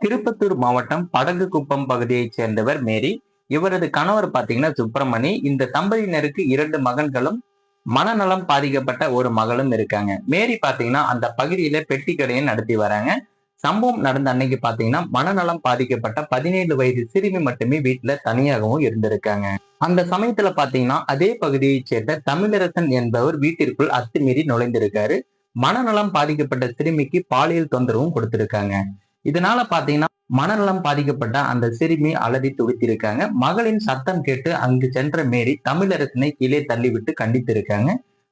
திருப்பத்தூர் மாவட்டம் படகுக்குப்பம் பகுதியைச் சேர்ந்தவர் மேரி. இவரது கணவர் பாத்தீங்கன்னா சுப்பிரமணி. இந்த தம்பதியினருக்கு 2 மகன்களும் மனநலம் பாதிக்கப்பட்ட ஒரு மகளும் இருக்காங்க. மேரி பாத்தீங்கன்னா அந்த பகுதியில பெட்டி கடையை நடத்தி வராங்க. சம்பவம் நடந்த அன்னைக்கு பாத்தீங்கன்னா மனநலம் பாதிக்கப்பட்ட 17 வயது சிறுமி மட்டுமே வீட்டுல தனியாகவும் இருந்திருக்காங்க. அந்த சமயத்துல பாத்தீங்கன்னா அதே பகுதியைச் சேர்ந்த தமிழரசன் என்பவர் வீட்டிற்குள் அத்துமீறி நுழைந்திருக்காரு. மனநலம் பாதிக்கப்பட்ட சிறுமிக்கு பாலியல் தொந்தரவும் கொடுத்திருக்காங்க. இதனால பாத்தீங்கன்னா மனநலம் பாதிக்கப்பட்ட அந்த சிறுமி அலறி துடித்திருக்காங்க. மகளின் சத்தம் கேட்டு அங்கு சென்ற மேரி தமிழரசனை கீழே தள்ளிவிட்டு கண்டித்திருக்காங்க.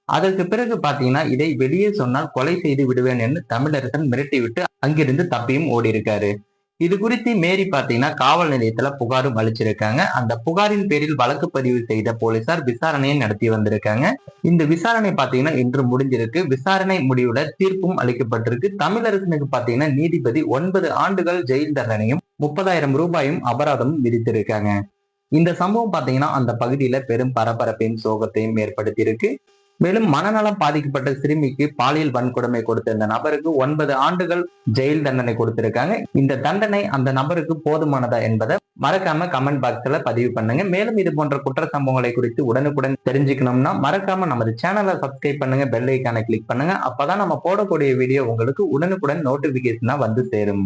அதற்கு பிறகு பாத்தீங்கன்னா இதை வெளியே சொன்னால் கொலை செய்து விடுவேன் என்று தமிழரசன் மிரட்டிவிட்டு அங்கிருந்து தப்பியும் ஓடி இருக்காரு. இது குறித்து மேரி பாத்தீங்கன்னா காவல் நிலையத்துல புகாரும் அளிச்சிருக்காங்க. அந்த புகாரின் பேரில் வழக்கு பதிவு செய்த போலீசார் விசாரணையை நடத்தி வந்திருக்காங்க. இந்த விசாரணை பாத்தீங்கன்னா இன்று முடிஞ்சிருக்கு. விசாரணை முடிவுல தீர்ப்பும் அளிக்கப்பட்டிருக்கு. தமிழரசனுக்கு பாத்தீங்கன்னா நீதிபதி 9 ஆண்டுகள் ஜெயில் தண்டனையும் 30,000 ரூபாயும் அபராதமும் விதித்திருக்காங்க. இந்த சம்பவம் பாத்தீங்கன்னா அந்த பகுதியில பெரும் பரபரப்பையும் சோகத்தையும் ஏற்படுத்தியிருக்கு. மேலும் மனநலம் பாதிக்கப்பட்ட சிறுமிக்கு பாலியல் வன்கொடுமை கொடுத்த இந்த நபருக்கு 9 ஆண்டுகள் ஜெயில் தண்டனை கொடுத்திருக்காங்க. இந்த தண்டனை அந்த நபருக்கு போதுமானதா என்பதை மறக்காம கமெண்ட் பாக்ஸ்ல பதிவு பண்ணுங்க. மேலும் இது போன்ற குற்ற சம்பவங்களை குறித்து உடனுக்குடன் தெரிஞ்சுக்கணும்னா மறக்காம நமது சேனலை சப்ஸ்கிரைப் பண்ணுங்க, பெல் ஐக்கானை கிளிக் பண்ணுங்க. அப்பதான் நம்ம போடக்கூடிய வீடியோ உங்களுக்கு உடனுக்குடன் நோட்டிபிகேஷனா வந்து சேரும்.